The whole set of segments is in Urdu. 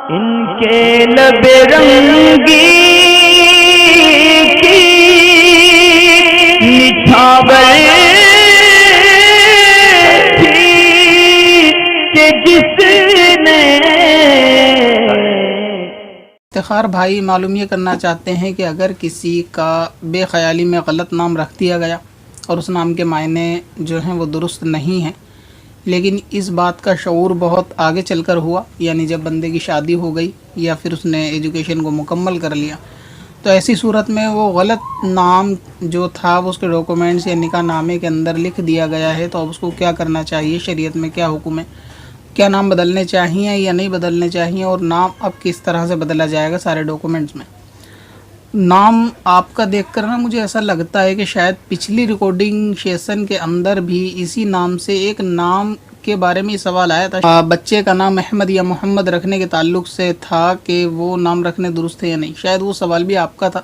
ان کے لب رنگی کی نچھاور تھی کہ جس نے افتخار بھائی معلوم یہ کرنا چاہتے ہیں کہ اگر کسی کا بے خیالی میں غلط نام رکھ دیا گیا اور اس نام کے معنی جو ہیں وہ درست نہیں ہیں، لیکن اس بات کا شعور بہت آگے چل کر ہوا، یعنی جب بندے کی شادی ہو گئی یا پھر اس نے ایجوکیشن کو مکمل کر لیا، تو ایسی صورت میں وہ غلط نام جو تھا وہ اس کے ڈاکومنٹس یا نکاح نامے کے اندر لکھ دیا گیا ہے، تو اب اس کو کیا کرنا چاہیے، شریعت میں کیا حکم ہے، کیا نام بدلنے چاہیے یا نہیں بدلنے چاہیے، اور نام اب کس طرح سے بدلا جائے گا سارے ڈاکومنٹس میں۔ نام آپ کا دیکھ کر نا مجھے ایسا لگتا ہے کہ شاید پچھلی ریکارڈنگ سیشن کے اندر بھی اسی نام سے ایک نام کے بارے میں سوال آیا تھا، بچے کا نام احمد یا محمد رکھنے کے تعلق سے تھا کہ وہ نام رکھنے درست ہے یا نہیں، شاید وہ سوال بھی آپ کا تھا۔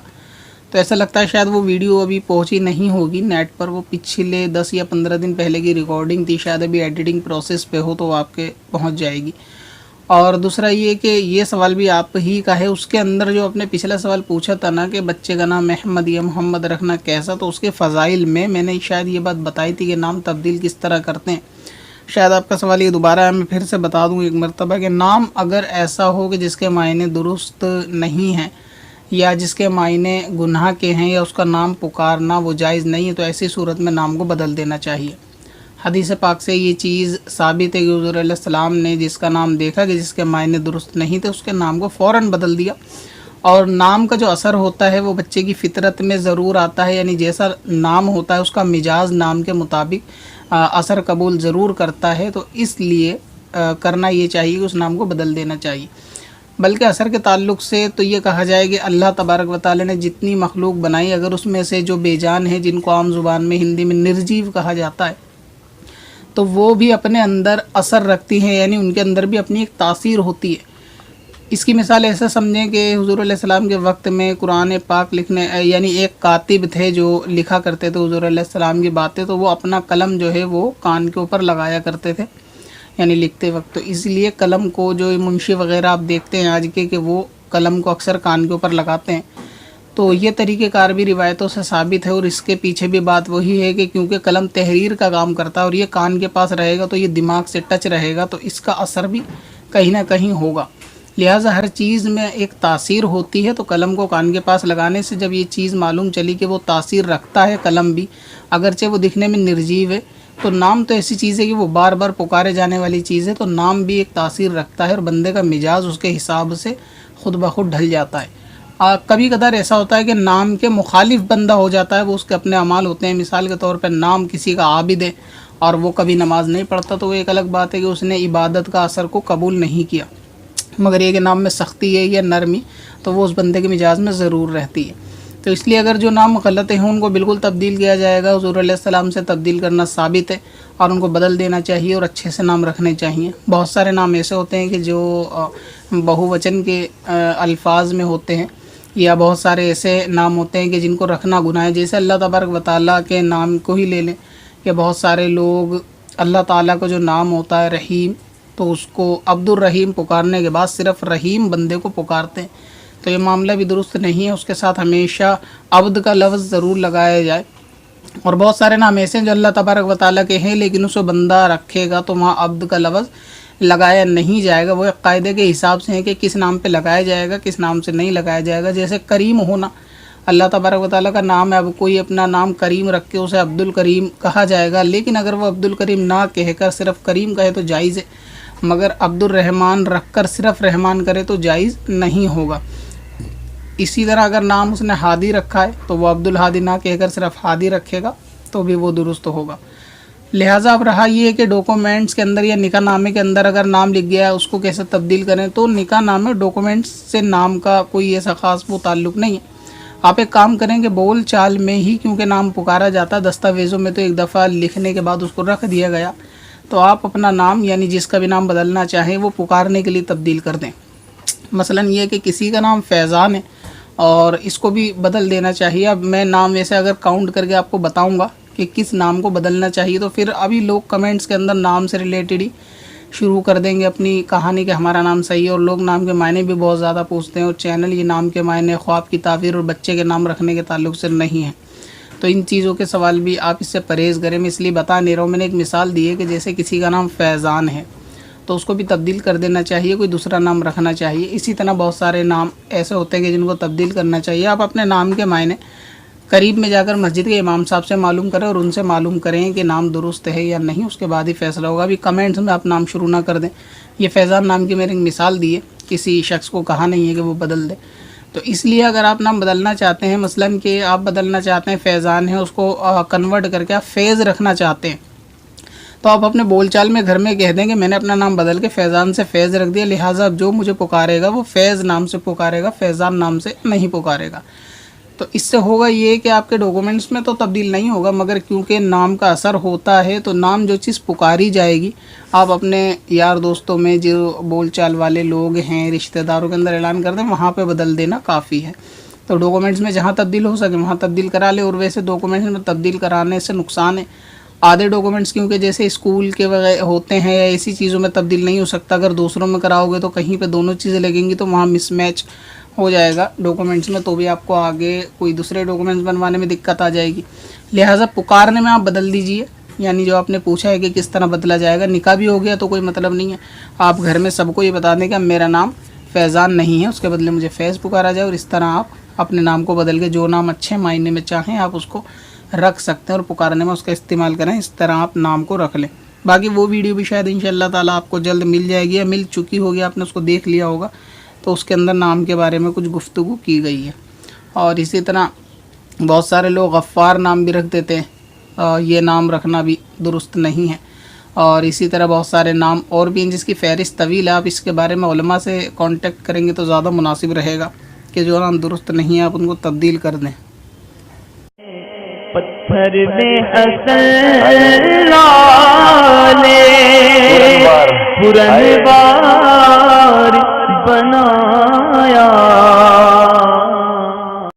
تو ایسا لگتا ہے شاید وہ ویڈیو ابھی پہنچی نہیں ہوگی نیٹ پر، وہ پچھلے 10 یا 15 دن پہلے کی ریکارڈنگ تھی، شاید ابھی ایڈیٹنگ پروسیس پہ ہو تو وہ آپ کے پہنچ جائے گی۔ اور دوسرا یہ کہ یہ سوال بھی آپ ہی کا ہے، اس کے اندر جو آپ نے پچھلا سوال پوچھا تھا نا کہ بچے کا نام احمد یا محمد رکھنا کیسا، تو اس کے فضائل میں میں نے شاید یہ بات بتائی تھی کہ نام تبدیل کس طرح کرتے ہیں۔ شاید آپ کا سوال یہ دوبارہ ہے، میں پھر سے بتا دوں ایک مرتبہ کہ نام اگر ایسا ہو کہ جس کے معنی درست نہیں ہیں یا جس کے معنی گناہ کے ہیں یا اس کا نام پکارنا وہ جائز نہیں ہے، تو ایسی صورت میں نام کو بدل دینا چاہیے۔ حدیث پاک سے یہ چیز ثابت ہے کہ حضور علیہ السلام نے جس کا نام دیکھا کہ جس کے معنی درست نہیں تھے، اس کے نام کو فوراً بدل دیا۔ اور نام کا جو اثر ہوتا ہے وہ بچے کی فطرت میں ضرور آتا ہے، یعنی جیسا نام ہوتا ہے اس کا مزاج نام کے مطابق اثر قبول ضرور کرتا ہے، تو اس لیے کرنا یہ چاہیے کہ اس نام کو بدل دینا چاہیے۔ بلکہ اثر کے تعلق سے تو یہ کہا جائے کہ اللہ تبارک و تعالی نے جتنی مخلوق بنائی، اگر اس میں سے جو بے جان ہے، جن کو عام زبان میں ہندی میں نرجیو کہا جاتا ہے، تو وہ بھی اپنے اندر اثر رکھتی ہیں، یعنی ان کے اندر بھی اپنی ایک تاثیر ہوتی ہے۔ اس کی مثال ایسا سمجھیں کہ حضور علیہ السلام کے وقت میں قرآن پاک لکھنے یعنی ایک کاتب تھے جو لکھا کرتے تھے حضور علیہ السلام کی باتیں، تو وہ اپنا قلم جو ہے وہ کان کے اوپر لگایا کرتے تھے یعنی لکھتے وقت، تو اس لیے قلم کو جو منشی وغیرہ آپ دیکھتے ہیں آج کے کہ وہ قلم کو اکثر کان کے اوپر لگاتے ہیں، تو یہ طریقہ کار بھی روایتوں سے ثابت ہے۔ اور اس کے پیچھے بھی بات وہی ہے کہ کیونکہ قلم تحریر کا کام کرتا ہے اور یہ کان کے پاس رہے گا تو یہ دماغ سے ٹچ رہے گا، تو اس کا اثر بھی کہیں نہ کہیں ہوگا۔ لہٰذا ہر چیز میں ایک تاثیر ہوتی ہے، تو قلم کو کان کے پاس لگانے سے جب یہ چیز معلوم چلی کہ وہ تاثیر رکھتا ہے قلم بھی، اگرچہ وہ دکھنے میں نرجیو ہے، تو نام تو ایسی چیز ہے کہ وہ بار بار پکارے جانے والی چیز ہے، تو نام بھی ایک تاثیر رکھتا ہے اور بندے کا مزاج اس کے حساب سے خود بخود ڈھل جاتا ہے۔ کبھی کبھار ایسا ہوتا ہے کہ نام کے مخالف بندہ ہو جاتا ہے، وہ اس کے اپنے اعمال ہوتے ہیں، مثال کے طور پر نام کسی کا عابد ہے اور وہ کبھی نماز نہیں پڑھتا، تو وہ ایک الگ بات ہے کہ اس نے عبادت کا اثر کو قبول نہیں کیا، مگر یہ کہ نام میں سختی ہے یا نرمی تو وہ اس بندے کے مزاج میں ضرور رہتی ہے۔ تو اس لیے اگر جو نام غلط ہیں ان کو بالکل تبدیل کیا جائے گا، حضور علیہ السلام سے تبدیل کرنا ثابت ہے اور ان کو بدل دینا چاہیے اور اچھے سے نام رکھنے چاہیے۔ بہت سارے نام ایسے ہوتے ہیں کہ جو بہو وچن کے الفاظ میں ہوتے ہیں، یا بہت سارے ایسے نام ہوتے ہیں کہ جن کو رکھنا گناہ ہے، جیسے اللہ تبارک و تعالیٰ کے نام کو ہی لے لیں کہ بہت سارے لوگ اللہ تعالیٰ کا جو نام ہوتا ہے رحیم، تو اس کو عبد الرحیم پکارنے کے بعد صرف رحیم بندے کو پکارتے ہیں، تو یہ معاملہ بھی درست نہیں ہے، اس کے ساتھ ہمیشہ عبد کا لفظ ضرور لگایا جائے۔ اور بہت سارے نام ایسے ہیں جو اللہ تبارک و تعالیٰ کے ہیں لیکن اس کو بندہ رکھے گا تو وہاں عبد کا لفظ لگایا نہیں جائے گا، وہ ایک قاعدے کے حساب سے ہے کہ کس نام پہ لگایا جائے گا کس نام سے نہیں لگایا جائے گا۔ جیسے کریم ہونا اللہ تبارک و تعالیٰ کا نام ہے، اب کوئی اپنا نام کریم رکھ کے اسے عبد الکریم کہا جائے گا، لیکن اگر وہ عبد الکریم نہ کہہ کر صرف کریم کہے تو جائز ہے، مگر عبد الرحمن رکھ کر صرف رحمان کرے تو جائز نہیں ہوگا۔ اسی طرح اگر نام اس نے ہادی رکھا ہے تو وہ عبد الہادی نہ کہہ کر صرف ہادی رکھے گا تو بھی وہ درست ہوگا۔ لہٰذا اب رہا یہ کہ ڈاکومنٹس کے اندر یا نکاح نامے کے اندر اگر نام لکھ گیا ہے اس کو کیسے تبدیل کریں، تو نکاح نامے ڈاکومنٹس سے نام کا کوئی ایسا خاص وہ تعلق نہیں ہے۔ آپ ایک کام کریں کہ بول چال میں ہی کیونکہ نام پکارا جاتا ہے، دستاویزوں میں تو ایک دفعہ لکھنے کے بعد اس کو رکھ دیا گیا، تو آپ اپنا نام یعنی جس کا بھی نام بدلنا چاہیں وہ پکارنے کے لیے تبدیل کر دیں۔ مثلاً یہ کہ کسی کا نام فیضان ہے اور اس کو بھی بدل دینا چاہیے۔ اب میں نام ویسے اگر کاؤنٹ کر کے آپ کو بتاؤں گا کہ کس نام کو بدلنا چاہیے، تو پھر ابھی لوگ کمنٹس کے اندر نام سے ریلیٹڈ ہی شروع کر دیں گے اپنی کہانی کہ ہمارا نام صحیح ہے، اور لوگ نام کے معنی بھی بہت زیادہ پوچھتے ہیں، اور چینل یہ نام کے معنی، خواب کی تعبیر اور بچے کے نام رکھنے کے تعلق سے نہیں ہے، تو ان چیزوں کے سوال بھی آپ اس سے پرہیز کریں۔ میں اس لیے بتا نہیں رہا ہوں، میں نے ایک مثال دی ہے کہ جیسے کسی کا نام فیضان ہے تو اس کو بھی تبدیل کر دینا چاہیے، کوئی دوسرا نام رکھنا چاہیے۔ اسی طرح بہت سارے نام ایسے ہوتے ہیں کہ جن کو تبدیل کرنا چاہیے۔ آپ اپنے نام کے معنی قریب میں جا کر مسجد کے امام صاحب سے معلوم کریں، اور ان سے معلوم کریں کہ نام درست ہے یا نہیں، اس کے بعد ہی فیصلہ ہوگا۔ ابھی کمنٹس میں آپ نام شروع نہ کر دیں۔ یہ فیضان نام کی میں نے ایک مثال دی ہے، کسی شخص کو کہا نہیں ہے کہ وہ بدل دے، تو اس لیے اگر آپ نام بدلنا چاہتے ہیں، مثلاً کہ آپ بدلنا چاہتے ہیں فیضان ہے، اس کو کنورٹ کر کے آپ فیض رکھنا چاہتے ہیں، تو آپ اپنے بول چال میں گھر میں کہہ دیں کہ میں نے اپنا نام بدل کے فیضان سے فیض رکھ دیا، لہٰذا اب جو مجھے پکارے گا وہ فیض نام سے پکارے گا، فیضان نام سے نہیں پکارے گا۔ تو اس سے ہوگا یہ کہ آپ کے ڈاکومنٹس میں تو تبدیل نہیں ہوگا، مگر کیونکہ نام کا اثر ہوتا ہے تو نام جو چیز پکاری جائے گی، آپ اپنے یار دوستوں میں جو بول چال والے لوگ ہیں، رشتہ داروں کے اندر اعلان کر دیں، وہاں پہ بدل دینا کافی ہے۔ تو ڈاکومنٹس میں جہاں تبدیل ہو سکے وہاں تبدیل کرا لے، اور ویسے ڈاکومنٹس میں تبدیل کرانے سے نقصان ہے۔ آدھے ڈاکومنٹس کیونکہ جیسے اسکول کے وغیرہ ہوتے ہیں یا ایسی چیزوں میں تبدیل نہیں ہو سکتا، اگر دوسروں میں کراؤ گے تو کہیں پہ دونوں چیزیں لگیں گی تو وہاں مس میچ ہو جائے گا ڈاکومنٹس میں، تو بھی آپ کو آگے کوئی دوسرے ڈاکومنٹس بنوانے میں دقت آ جائے گی۔ لہٰذا پکارنے میں آپ بدل دیجئے، یعنی جو آپ نے پوچھا ہے کہ کس طرح بدلا جائے گا، نکاح بھی ہو گیا تو کوئی مطلب نہیں ہے، آپ گھر میں سب کو یہ بتا دیں کہ میرا نام فیضان نہیں ہے، اس کے بدلے مجھے فیض پکارا جائے، اور اس طرح آپ اپنے نام کو بدل کے جو نام اچھے معنی میں چاہیں آپ اس کو رکھ سکتے ہیں، اور پکارنے میں اس کا استعمال کریں، اس طرح آپ نام کو رکھ لیں۔ باقی وہ ویڈیو بھی شاید انشاءاللہ تعالیٰ آپ کو جلد مل جائے گی، یا مل چکی ہوگی، آپ نے اس کو دیکھ لیا ہوگا، تو اس کے اندر نام کے بارے میں کچھ گفتگو کی گئی ہے۔ اور اسی طرح بہت سارے لوگ غفار نام بھی رکھ دیتے ہیں، یہ نام رکھنا بھی درست نہیں ہے۔ اور اسی طرح بہت سارے نام اور بھی ہیں جس کی فہرست طویل ہے، آپ اس کے بارے میں علماء سے کانٹیکٹ کریں گے تو زیادہ مناسب رہے گا کہ جو نام درست نہیں ہے آپ ان کو تبدیل کر دیں۔ پتھر میں اصل لالے پرن